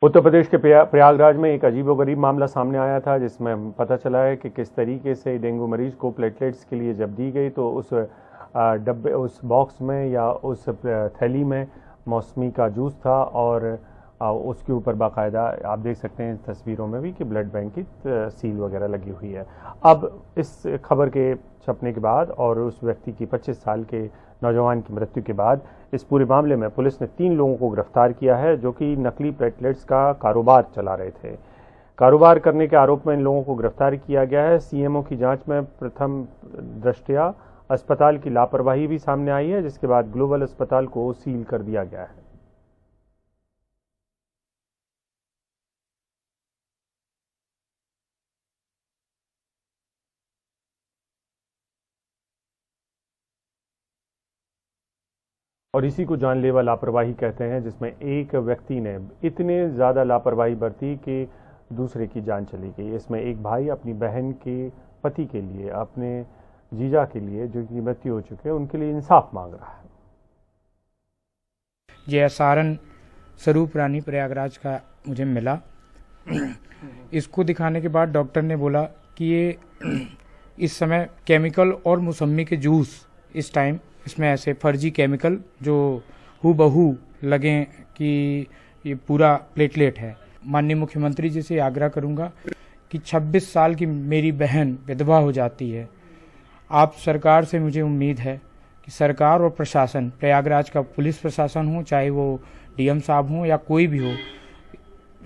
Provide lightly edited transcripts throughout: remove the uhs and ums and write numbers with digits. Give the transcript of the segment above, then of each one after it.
उत्तर प्रदेश के प्रयागराज में एक अजीबोगरीब मामला सामने आया था, जिसमें पता चला है कि किस तरीके से डेंगू मरीज को प्लेटलेट्स के लिए जब दी गई तो उस डब्बे, उस बॉक्स में या उस थैली में मौसमी का जूस था और उसके ऊपर बाकायदा आप देख सकते हैं तस्वीरों में भी कि ब्लड बैंक की सील वगैरह लगी हुई है। अब इस खबर के छपने के बाद और उस व्यक्ति की 25 साल के नौजवान की मृत्यु के बाद इस पूरे मामले में पुलिस ने 3 लोगों को गिरफ्तार किया है, जो कि नकली प्लेटलेट्स का कारोबार चला रहे थे। कारोबार करने के आरोप में इन लोगों को गिरफ्तार किया गया है। सीएमओ की जांच में प्रथम दृष्टया अस्पताल की लापरवाही भी सामने आई है, जिसके बाद ग्लोबल अस्पताल को सील कर दिया गया है। और इसी को जानलेवा लापरवाही कहते हैं, जिसमें एक व्यक्ति ने इतने ज़्यादा लापरवाही बरती कि दूसरे की जान चली गई। इसमें एक भाई अपनी बहन के पति के लिए, अपने जीजा के लिए, जो कि मृत्यु हो चुके हैं, उनके लिए इंसाफ मांग रहा है। यह सारण स्वरूप रानी प्रयागराज का मुझे मिला। इसको दिखाने के बाद डॉक्टर ने बोला कि ये इस समय केमिकल और मौसमी के जूस, इस टाइम इसमें ऐसे फर्जी केमिकल जो हूबहू लगे कि ये पूरा प्लेटलेट है। माननीय मुख्यमंत्री जी से आग्रह करूंगा कि 26 साल की मेरी बहन विधवा हो जाती है। आप सरकार से मुझे उम्मीद है कि सरकार और प्रशासन, प्रयागराज का पुलिस प्रशासन हो, चाहे वो डीएम साहब हो या कोई भी हो,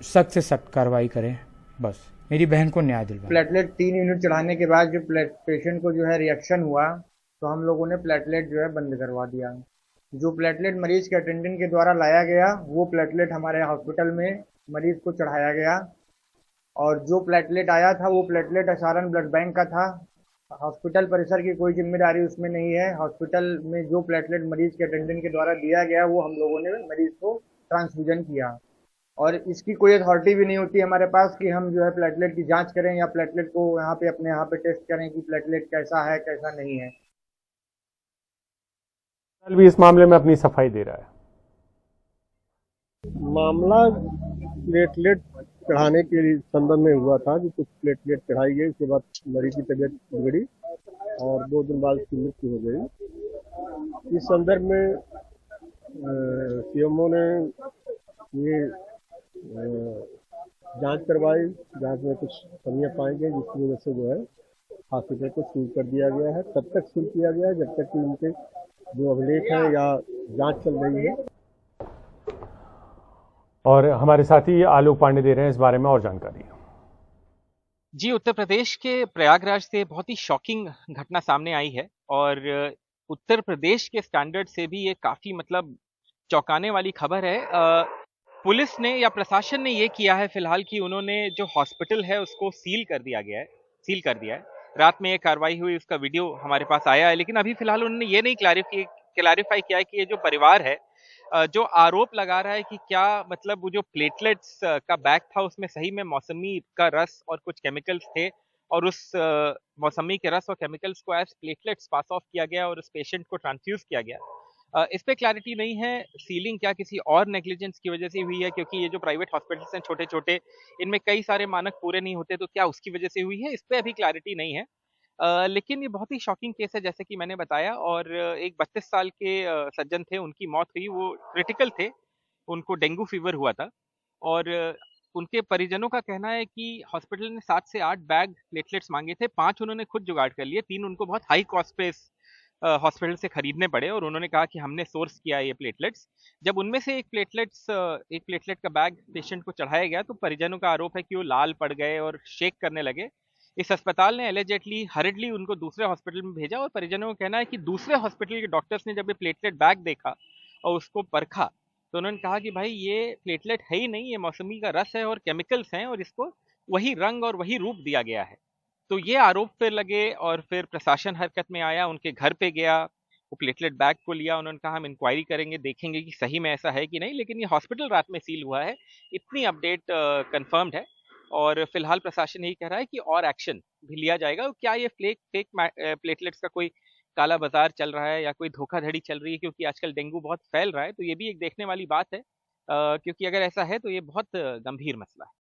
सख्त से सख्त कार्रवाई करें। बस मेरी बहन को न्याय दिलवाएं। प्लेटलेट 3 यूनिट चढ़ाने के बाद जो पेशेंट को जो है रिएक्शन हुआ, तो हम लोगों ने प्लेटलेट जो है बंद करवा दिया। जो प्लेटलेट मरीज के अटेंडेंट के द्वारा लाया गया, वो प्लेटलेट हमारे हॉस्पिटल में मरीज को चढ़ाया गया। और जो प्लेटलेट आया था वो प्लेटलेट सारण ब्लड बैंक का था। हॉस्पिटल परिसर की कोई जिम्मेदारी उसमें नहीं है। हॉस्पिटल में जो प्लेटलेट मरीज के अटेंडेंट के द्वारा दिया गया, वो हम लोगों ने मरीज को ट्रांसफ्यूजन किया। और इसकी कोई अथॉरिटी भी नहीं होती हमारे पास कि हम जो है प्लेटलेट की जांच करें या प्लेटलेट को यहाँ पे अपने यहाँ पे टेस्ट करें कि प्लेटलेट कैसा है कैसा नहीं है। कल भी इस मामले में अपनी सफाई दे रहा है। मामला प्लेटलेट चढ़ाने के संदर्भ में हुआ था कि कुछ प्लेटलेट चढ़ाई गई, उसके बाद मरीज की तबीयत बिगड़ी और 2 दिन बाद उसकी मृत्यु हो गई। इस संदर्भ में सीएमओ ने ये जांच करवाई। जांच में कुछ कमियां पाई गई, जिसकी वजह से जो है हॉस्पिटल को सील कर दिया गया है। तब तक सील किया गया है जब तक कि उनके जो अभिलेख है या जांच चल रही है। और हमारे साथी आलोक पांडे दे रहे हैं इस बारे में और जानकारी। जी, उत्तर प्रदेश के प्रयागराज से बहुत ही शॉकिंग घटना सामने आई है और उत्तर प्रदेश के स्टैंडर्ड से भी ये काफी मतलब चौंकाने वाली खबर है। पुलिस ने या प्रशासन ने ये किया है फिलहाल कि उन्होंने जो हॉस्पिटल है उसको सील कर दिया है। रात में ये कार्रवाई हुई, उसका वीडियो हमारे पास आया है, लेकिन अभी फिलहाल उन्होंने ये नहीं क्लैरिफाई किया है कि ये जो परिवार है जो आरोप लगा रहा है कि क्या मतलब वो जो प्लेटलेट्स का बैग था उसमें सही में मौसमी का रस और कुछ केमिकल्स थे और उस मौसमी के रस और केमिकल्स को एज प्लेटलेट्स पास ऑफ किया गया और उस पेशेंट को ट्रांसफ्यूज किया गया। इस पे क्लैरिटी नहीं है सीलिंग क्या किसी और नेग्लिजेंस की वजह से हुई है, क्योंकि ये जो प्राइवेट हॉस्पिटल्स हैं छोटे छोटे, इनमें कई सारे मानक पूरे नहीं होते, तो क्या उसकी वजह से हुई है, इस पे अभी क्लैरिटी नहीं है। लेकिन ये बहुत ही शॉकिंग केस है जैसे कि मैंने बताया। और एक 32 साल के सज्जन थे, उनकी मौत हुई, वो क्रिटिकल थे, उनको डेंगू फीवर हुआ था। और उनके परिजनों का कहना है कि हॉस्पिटल ने 7 से 8 बैग प्लेटलेट्स मांगे थे, 5 उन्होंने खुद जुगाड़ कर लिए, 3 उनको बहुत हाई कॉस्ट पे हॉस्पिटल से खरीदने पड़े और उन्होंने कहा कि हमने सोर्स किया ये प्लेटलेट्स। जब उनमें से एक प्लेटलेट का बैग पेशेंट को चढ़ाया गया तो परिजनों का आरोप है कि वो लाल पड़ गए और शेक करने लगे। इस अस्पताल ने एलिजेडली हरिडली उनको दूसरे हॉस्पिटल में भेजा और परिजनों का कहना है कि दूसरे हॉस्पिटल के डॉक्टर्स ने जब ये प्लेटलेट बैग देखा और उसको परखा तो उन्होंने कहा कि भाई ये प्लेटलेट है ही नहीं, ये मौसमी का रस है और केमिकल्स हैं और इसको वही रंग और वही रूप दिया गया है। तो ये आरोप फिर लगे और फिर प्रशासन हरकत में आया, उनके घर पे गया, वो प्लेटलेट बैग को लिया, उन्होंने कहा हम इंक्वायरी करेंगे, देखेंगे कि सही में ऐसा है कि नहीं। लेकिन ये हॉस्पिटल रात में सील हुआ है, इतनी अपडेट कंफर्म्ड है। और फिलहाल प्रशासन यही कह रहा है कि और एक्शन भी लिया जाएगा। क्या ये फेक प्लेटलेट्स का कोई काला बाजार चल रहा है या कोई धोखाधड़ी चल रही है, क्योंकि आजकल डेंगू बहुत फैल रहा है, तो ये भी एक देखने वाली बात है। क्योंकि अगर ऐसा है तो ये बहुत गंभीर मसला है।